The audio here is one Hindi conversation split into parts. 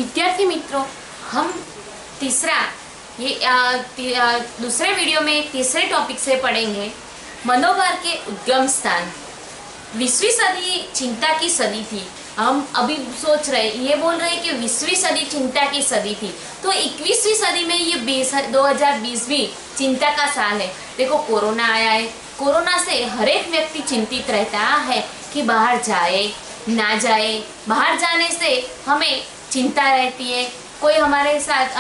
विद्यार्थी मित्रों, हम तीसरा दूसरे वीडियो में तीसरे टॉपिक से पढ़ेंगे मनोभार के उद्गम स्थान। 20वीं सदी चिंता की सदी थी। हम अभी सोच रहे, ये बोल रहे कि 20वीं सदी चिंता की सदी थी, तो 21वीं सदी में ये 2020 भी चिंता का साल है। देखो, कोरोना आया है। कोरोना से हर एक व्यक्ति चिंतित रहता है कि बाहर जाए ना जाए। बाहर जाने से हमें चिंता रहती है, कोई हमारे साथ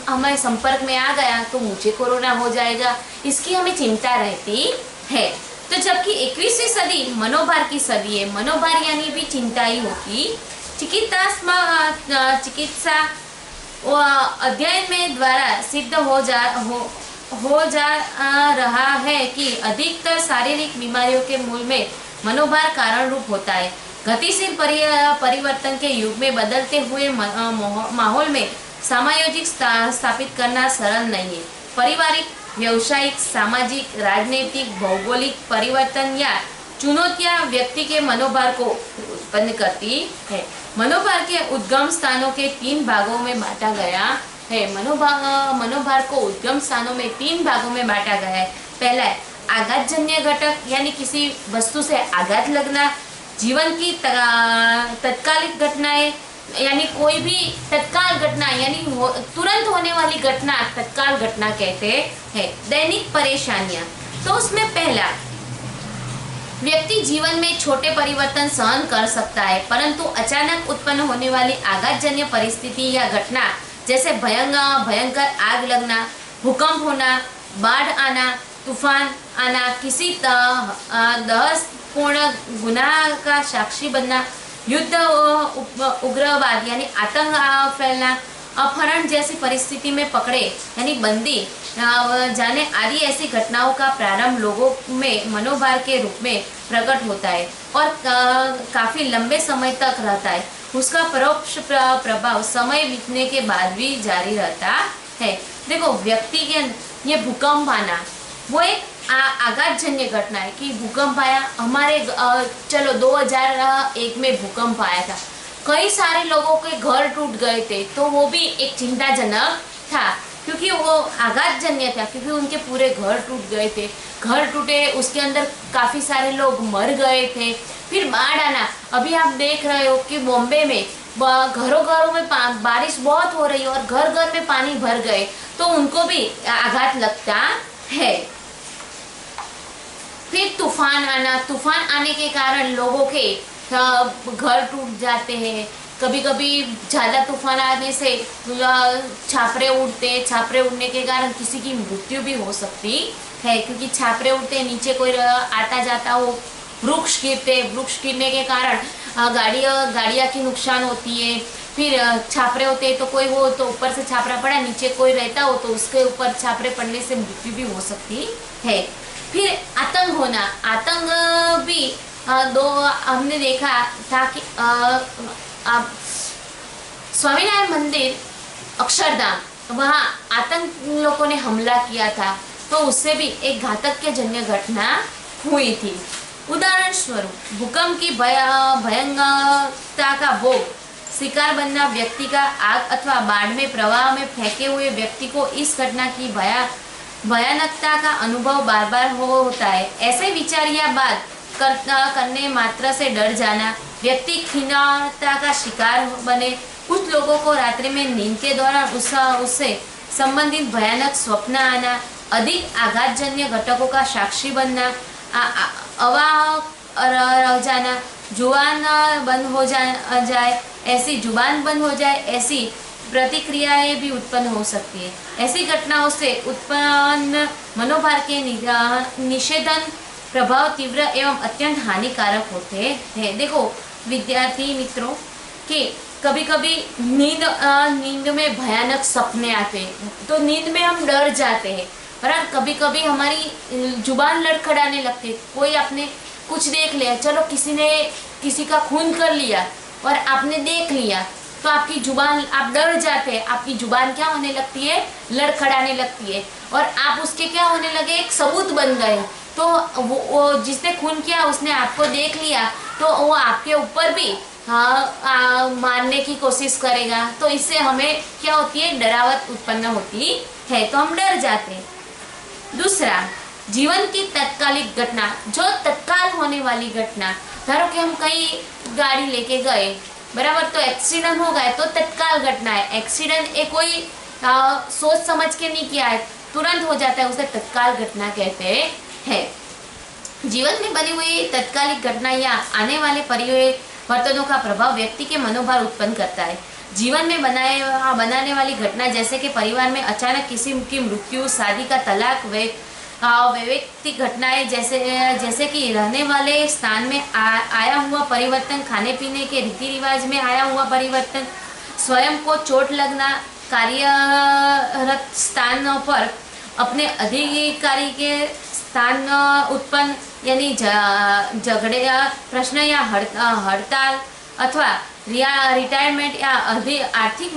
हमारे संपर्क में आ गया तो मुझे कोरोना हो जाएगा, इसकी हमें चिंता रहती है। तो जबकि 21वीं सदी मनोभार की सदी है। मनोभार यानी भी चिंता ही होगी। चिकित्सा अध्ययन में द्वारा सिद्ध हो जा रहा है कि अधिकतर शारीरिक बीमारियों के मूल में मनोभार कारण रूप होता है। गतिशील परिवर्तन के युग में बदलते हुए माहौल में समायोजित स्थापित करना सरल नहीं है। पारिवारिक, व्यवसायिक, सामाजिक, राजनीतिक, भौगोलिक परिवर्तन या चुनौतियां व्यक्ति के मनोभार को उत्पन्न करती है। मनोभार के उद्गम स्थानों के 3 भागों में बांटा गया है। मनोभार को उद्गम स्थानों में 3 भागों में बांटा गया है। पहला है आघातजन्य घटक, यानी किसी वस्तु से आघात लगना। जीवन की तत्कालिक घटनाएं, यानी कोई भी तत्काल घटना, यानी तुरंत होने वाली घटना तत्काल घटना कहते हैं। दैनिक परेशानियां, तो उसमें पहला, व्यक्ति जीवन में छोटे परिवर्तन सहन कर सकता है, परंतु अचानक उत्पन्न होने वाली आघातजन्य परिस्थिति या घटना जैसे भयंकर आग लगना, भूकंप होना, बाढ़ आना, तूफान आना, किसी दहशतपूर्ण गुनाह का साक्षी बनना, युद्ध, उग्रवाद यानी आतंक फैलना, अपहरण जैसी परिस्थिति में पकड़े यानी बंदी जाने आदि ऐसी घटनाओं का प्रारंभ लोगों में मनोभार के रूप में प्रकट होता है और काफी लंबे समय तक रहता है। उसका परोक्ष प्रभाव समय बीतने के बाद भी जारी रहता है। देखो, व्यक्ति के ये भूकंप आना वो एक आघातजन्य घटना है कि भूकंप आया हमारे चलो 2001 में भूकंप आया था, कई सारे लोगों के घर टूट गए थे, तो वो भी एक चिंताजनक था क्योंकि वो आघातजन्य था, क्योंकि उनके पूरे घर टूट गए थे। घर टूटे, उसके अंदर काफी सारे लोग मर गए थे। फिर बाढ़ आना, अभी आप देख रहे हो कि बॉम्बे में घरों घरों में बारिश बहुत हो रही है और घर घर में पानी भर गए, तो उनको भी आघात लगता है। फिर तूफान आना, तूफान आने के कारण लोगों के घर टूट जाते हैं। कभी कभी ज्यादा तूफान आने से छापरे उड़ते हैं, छापरे उड़ने के कारण किसी की मृत्यु भी हो सकती है, क्योंकि छापरे उड़ते नीचे कोई आता जाता हो, वृक्ष गिरते, वृक्ष गिरने के कारण गाड़ियाँ की नुकसान होती है। फिर छापरे होते हैं तो कोई हो तो ऊपर से छापरा पड़ा, नीचे कोई रहता हो तो उसके ऊपर छापरे पड़ने से मृत्यु भी हो सकती है। फिर आतंक होना, आतंक भी हमने देखा था कि स्वामीनारायण मंदिर अक्षरधाम, वहाँ आतंक लोगों ने हमला किया था, तो उससे भी एक घातक के जन्य घटना हुई थी। उदाहरण स्वरूप भूकंप की भयंकरता का भोग शिकार बनना, व्यक्ति का आग अथवा बाढ़ में प्रवाह में फेंके हुए व्यक्ति को इस घटना की भयानकता का अनुभव बार बार होता है। ऐसे विचार या बात करने मात्र से डर जाना, व्यक्ति खिन्नता का शिकार बने। कुछ लोगों को रात्रि में नींद के दौरान उससे संबंधित भयानक स्वप्न आना, अधिक आघातजन्य घटकों का साक्षी बनना, अवाक रह जाना, जुबान बंद हो जाए, ऐसी प्रतिक्रियाएं भी उत्पन्न हो सकती है। ऐसी घटनाओं से उत्पन्न मनोभार के निषेधन प्रभाव तीव्र एवं अत्यंत हानिकारक होते हैं। देखो विद्यार्थी मित्रों, कि कभी कभी नींद में भयानक सपने आते हैं, तो नींद में हम डर जाते हैं, और कभी कभी हमारी जुबान लड़खड़ाने लगती है। कोई आपने कुछ देख लिया, चलो किसी ने किसी का खून कर लिया और आपने देख लिया, तो आपकी जुबान, आप डर जाते हैं, आपकी जुबान क्या होने लगती है, लड़खड़ाने लगती है, और आप उसके क्या होने लगे, एक सबूत बन गए। तो वो जिसने खून किया उसने आपको देख लिया, तो वो आपके ऊपर भी मारने की कोशिश करेगा, तो इससे हमें क्या होती है, डरावट उत्पन्न होती है, तो हम डर जाते हैं। दूसरा, जीवन की तत्कालिक घटना, जो तत्काल होने वाली घटना, धरो कि हम कहीं गाड़ी लेके गए, बराबर, तो एक्सीडेंट हो गया तो तत्काल घटना है। एक्सीडेंट एक कोई सोच समझ के नहीं किया है, तुरंत हो जाता है, उसे तत्काल घटना कहते हैं। जीवन में बनी हुई तत्कालिक घटना या आने वाले परिवर्तनों का प्रभाव व्यक्ति के मनोभार उत्पन्न करता है। जीवन में बनाने वाली घटना जैसे कि परिवार में अचानक किसी की मृत्यु, शादी का तलाक, वैयक्तिक घटनाएं जैसे कि रहने वाले स्थान में आया हुआ परिवर्तन, खाने पीने के रीति रिवाज में आया हुआ परिवर्तन, स्वयं को चोट लगना, कार्यरत स्थान पर अपने अधिकारी के स्थान उत्पन्न यानी झगड़े या प्रश्न या हड़ताल अथवा रिटायरमेंट या आर्थिक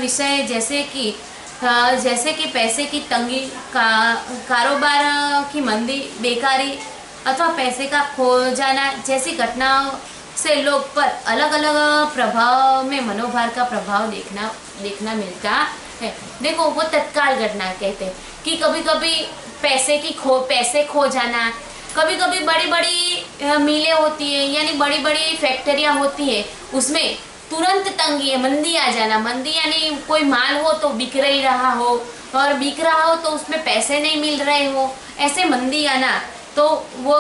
विषय जैसे कि पैसे की तंगी, कारोबार की मंदी, बेकारी अथवा पैसे का खो जाना जैसी घटनाओं से लोग पर अलग अलग प्रभाव में मनोभार का प्रभाव देखना मिलता है। देखो, वो तत्काल घटना कहते हैं कि कभी कभी पैसे खो जाना, कभी कभी बड़ी बड़ी मिलें होती है यानी बड़ी बड़ी फैक्ट्रियाँ होती है, उसमें तुरंत तंगी है, मंदी आ जाना। मंदी यानी कोई माल हो तो बिक ही रहा हो, और बिक रहा हो तो उसमें पैसे नहीं मिल रहे हो, ऐसे मंदी आना, तो वो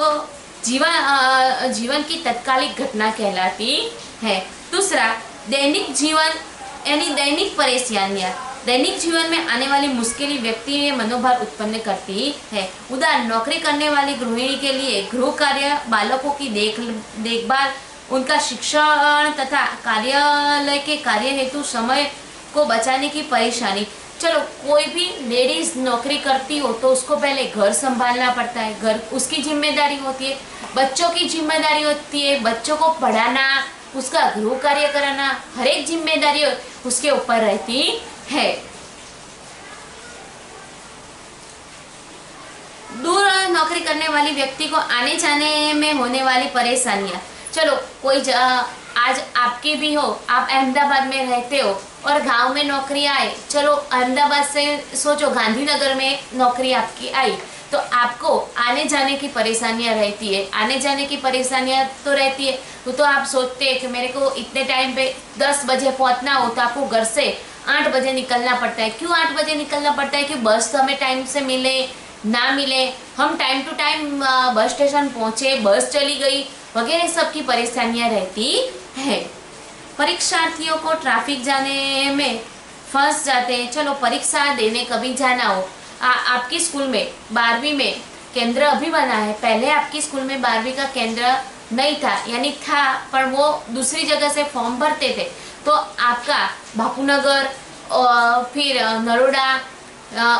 जीवन की तत्कालिक घटना कहलाती है। दूसरा, दैनिक जीवन यानी दैनिक परेशानियाँ, दैनिक जीवन में आने वाली मुश्किलें व्यक्ति में मनोभार उत्पन्न करती है। उदाहरण, नौकरी करने वाली गृहिणी के लिए गृह कार्य, बालकों की देखभाल, उनका शिक्षण तथा कार्यालय के कार्य हेतु समय को बचाने की परेशानी। चलो, कोई भी लेडीज नौकरी करती हो तो उसको पहले घर संभालना पड़ता है, घर उसकी जिम्मेदारी होती है, बच्चों की जिम्मेदारी होती है, बच्चों को पढ़ाना, उसका गृह कार्य कराना, हर एक जिम्मेदारी उसके ऊपर रहती है। दूर नौकरी करने वाली व्यक्ति को आने जाने में होने वाली परेशानियां, चलो कोई आज आपकी भी हो, आप अहमदाबाद में रहते हो और गांव में नौकरी आए, चलो अहमदाबाद से सोचो गांधीनगर में नौकरी आपकी आई, तो आपको आने जाने की परेशानियां रहती है। आने जाने की परेशानियां तो रहती है, तो आप सोचते हैं कि मेरे को इतने टाइम पे 10 बजे पहुंचना हो, तो आपको घर से 8 बजे निकलना पड़ता है। क्यों 8 बजे निकलना पड़ता है? कि बस हमें टाइम से मिले ना मिले, हम time to time bus station पहुंचे, बस चली गई वगैरह सब की परेशानियां रहती है। परीक्षार्थियों को ट्रैफिक जाने में फंस जाते हैं। चलो परीक्षा देने कभी जाना हो, आपकी स्कूल में 12वीं में केंद्र अभी बना है, पहले आपकी स्कूल में 12वीं का केंद्र नहीं था, यानी था पर वो दूसरी जगह से फॉर्म भरते थे, तो आपका बापूनगर फिर नरोडा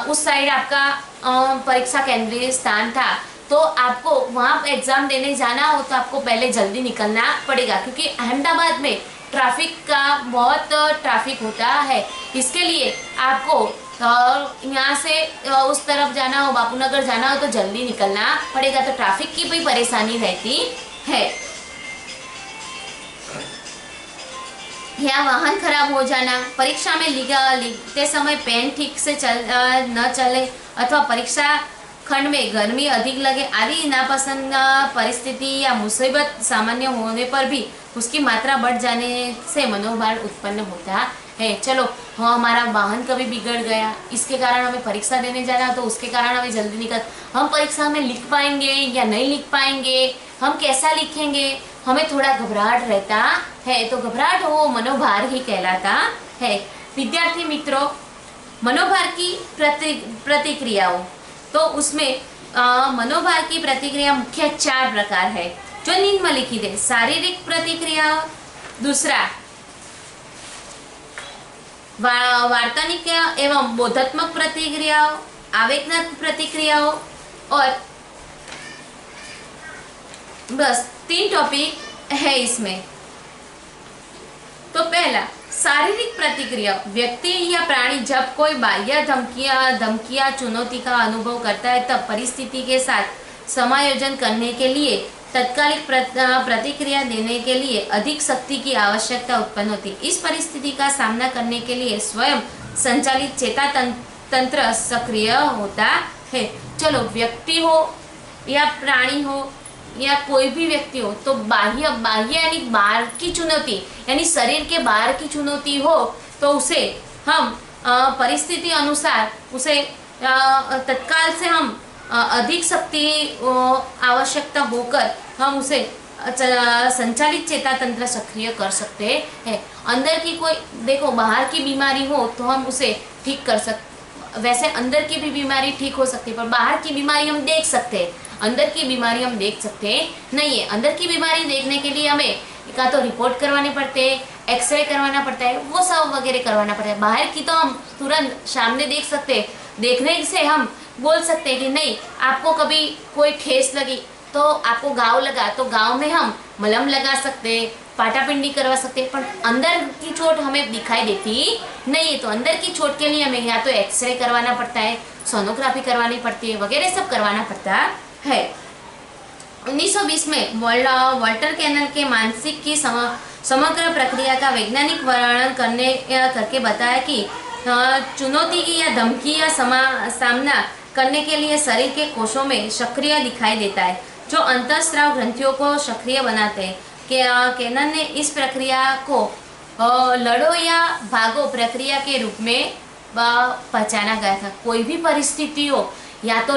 उस साइड आपका परीक्षा केंद्रीय स्थान था, तो आपको वहाँ एग्जाम देने जाना हो तो आपको पहले जल्दी निकलना पड़ेगा, क्योंकि अहमदाबाद में ट्रैफिक का बहुत ट्रैफिक होता है। इसके लिए आपको यहाँ से उस तरफ जाना हो, बापूनगर जाना हो तो जल्दी निकलना पड़ेगा, तो ट्रैफिक की भी परेशानी रहती है। या वाहन खराब हो जाना, परीक्षा में लिखते समय पेन ठीक से न चले अथवा परीक्षा खंड में गर्मी अधिक लगे आदि नापसंद परिस्थिति या मुसीबत सामान्य होने पर भी उसकी मात्रा बढ़ जाने से मनोभार उत्पन्न होता है। चलो हमारा वाहन कभी बिगड़ गया, इसके कारण हमें परीक्षा देने जाना, तो उसके कारण हमें जल्दी निकल, हम परीक्षा में लिख पाएंगे या नहीं लिख पाएंगे, हम कैसा लिखेंगे, हमें थोड़ा घबराहट रहता है, तो घबराहट वो मनोभार ही कहलाता है। विद्यार्थी मित्रों, मनोभार की प्रतिक्रियाओं, तो उसमें मनोभार की प्रतिक्रिया मुख्य 4 प्रकार है जो निम्नलिखित है। शारीरिक प्रतिक्रियाओं, दूसरा वार्तनिक एवं बोधात्मक प्रतिक्रियाओं, आवेगात्मक प्रतिक्रियाओं, और बस 3 टॉपिक है इसमें। तो पहला शारीरिक प्रतिक्रिया, व्यक्ति या प्राणी जब कोई बाह्य धमकियां चुनौती का अनुभव करता है तब परिस्थिति के साथ समायोजन करने के लिए तत्कालिक प्रतिक्रिया देने के लिए अधिक शक्ति की आवश्यकता उत्पन्न होती है। इस परिस्थिति का सामना करने के लिए स्वयं संचालित चेता तंत्र सक्रिय होता है। चलो, व्यक्ति हो या प्राणी हो या कोई भी व्यक्ति हो, तो बाह्य बाह्य यानी बाहर की चुनौती, यानी शरीर के बाहर की चुनौती हो तो उसे हम परिस्थिति अनुसार उसे तत्काल से हम अधिक शक्ति आवश्यकता होकर हम उसे संचालित चेता तंत्र सक्रिय कर सकते हैं। अंदर की कोई, देखो, बाहर की बीमारी हो तो हम उसे ठीक कर सकते, वैसे अंदर की भी बीमारी ठीक हो सकती है, पर बाहर की बीमारी हम देख सकते हैं, अंदर की बीमारी हम देख सकते नहीं है। अंदर की बीमारी देखने के लिए हमें का तो रिपोर्ट करवाने पड़ते हैं, एक्सरे करवाना पड़ता है, वो सब वगैरह करवाना पड़ता है। बाहर की तो हम तुरंत सामने देख सकते हैं, देखने से हम बोल सकते हैं कि नहीं, आपको कभी कोई ठेस लगी तो आपको घाव लगा तो घाव में हम मलहम लगा सकते, पाटापिंडी करवा सकते, पर अंदर की चोट हमें दिखाई देती नहीं है। तो अंदर की चोट के लिए हमें या तो एक्सरे करवाना पड़ता है, सोनोग्राफी करवानी पड़ती है, वगैरह सब करवाना पड़ता है। 1920 में वॉल्टर कैनल के मानसिक की समग्र प्रक्रिया का वैज्ञानिक वर्णन करके बताया कि चुनौती की या धमकी या सामना करने के लिए शरीर के कोशों में सक्रिय दिखाई देता है, जो अंतःस्राव ग्रंथियों को सक्रिय बनाते हैं। कैनन ने इस प्रक्रिया को लड़ो या भागो प्रक्रिया के रूप में पहचाना गया था। कोई भी परिस्थिति हो, या तो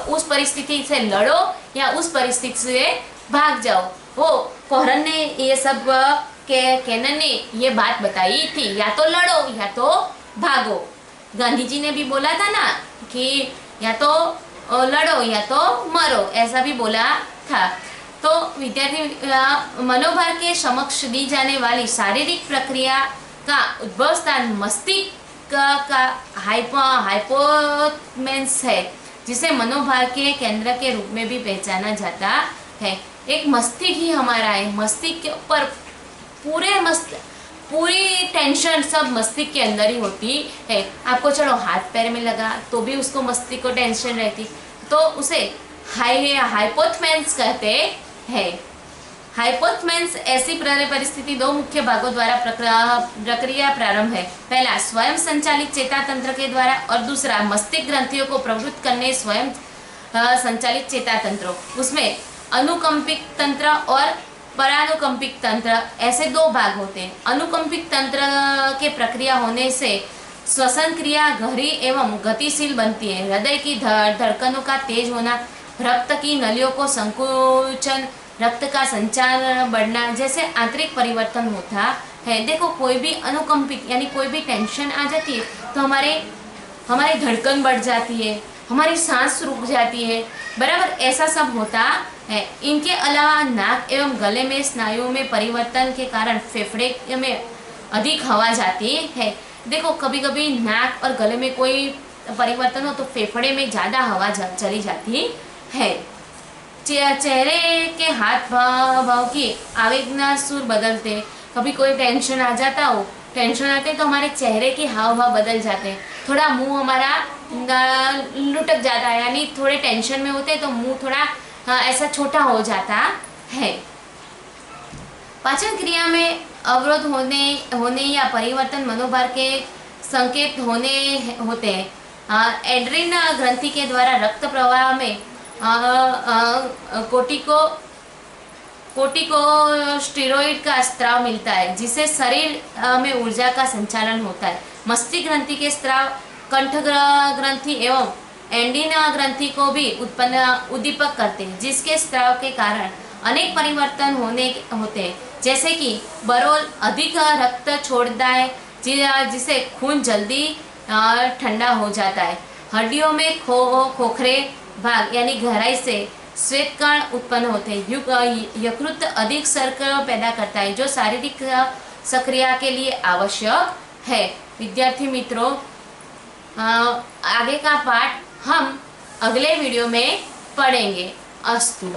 उस परिस्थिति से लड़ो या उस परिस्थिति से भाग जाओ। वो कोहरन ने ये सब कैनन ने ये बात बताई थी, या तो लड़ो या तो भागो। गांधी जी ने भी बोला था ना कि या तो लड़ो या तो मरो, ऐसा भी बोला था। तो विद्यार्थी, मनोभार के समक्ष दी जाने वाली शारीरिक प्रक्रिया का उद्भव स्थान मस्तिष्क का हाइपोथैलेमस है, जिसे मनोभार के केंद्र के रूप में भी पहचाना जाता है। एक मस्तिष्क ही हमारा है, मस्तिष्क के ऊपर पूरी टेंशन सब मस्तिष्क के अंदर ही होती है। आपको चलो हाथ पैर में लगा तो भी उसको मस्तिष्क को टेंशन रहती, तो उसे हाइपोथैलेमस कहते हैं। हाइपोथैलेमस ऐसी परिस्थिति दो मुख्य भागों द्वारा प्रक्रिया प्रारंभ है। पहला स्वयं संचालित चेता तंत्र के द्वारा, और दूसरा मस्तिष्क ग्रंथियों को प्रवृत्त करने स्वयं संचालित चेता तंत्रों। उसमें अनुकंपिक तंत्र और परानुकंपिक तंत्र, ऐसे दो भाग होते हैं। अनुकंपिक तंत्र के प्रक्रिया होने से श्वसन क्रिया गहरी एवं गतिशील बनती है। हृदय की धड़कनों का तेज होना, रक्त की नलियों को संकुचन, रक्त का संचार बढ़ना जैसे आंतरिक परिवर्तन होता है। देखो, कोई भी अनुकंपित यानी कोई भी टेंशन आ जाती है तो हमारी धड़कन बढ़ जाती है, हमारी सांस रुक जाती है, बराबर, ऐसा सब होता है। इनके अलावा नाक एवं गले में स्नायुओं में परिवर्तन के कारण फेफड़े में अधिक हवा जाती है। देखो, कभी कभी नाक और गले में कोई परिवर्तन हो तो फेफड़े में ज़्यादा हवा चली जाती है। चेहरे के हाथ भाव की आवेगना सुर बदलते, कभी कोई टेंशन आ जाता हो, टेंशन आते तो हमारे चेहरे के हाव भाव बदल जाते हैं। थोड़ा मुंह हमारा लुटक जाता है, यानी थोड़े टेंशन में होते हैं तो मुंह थोड़ा ऐसा छोटा हो जाता है। पाचन क्रिया में अवरोध होने या परिवर्तन मनोभार के संकेत होते हैं। एड्रिन ग्रंथि के द्वारा रक्त प्रवाह में कोर्टिकोस्टेरॉइड का स्त्राव मिलता है, जिससे शरीर में ऊर्जा का संचालन होता है। मस्तिष्क ग्रंथि के स्त्राव कंठ ग्रंथि एवं एंडिन ग्रंथि को भी उद्दीपक करते हैं, जिसके स्त्राव के कारण अनेक परिवर्तन होते हैं, जैसे कि बरोल अधिक रक्त छोड़ता है, जिससे खून जल्दी ठंडा हो जाता है। हड्डियों में खोखरे भाग यानी गहराई से श्वेत कण उत्पन्न होते हैं। यकृत अधिक शर्करा पैदा करता है, जो शारीरिक सक्रिया के लिए आवश्यक है। विद्यार्थी मित्रों, आगे का पाठ हम अगले वीडियो में पढ़ेंगे। अस्तु।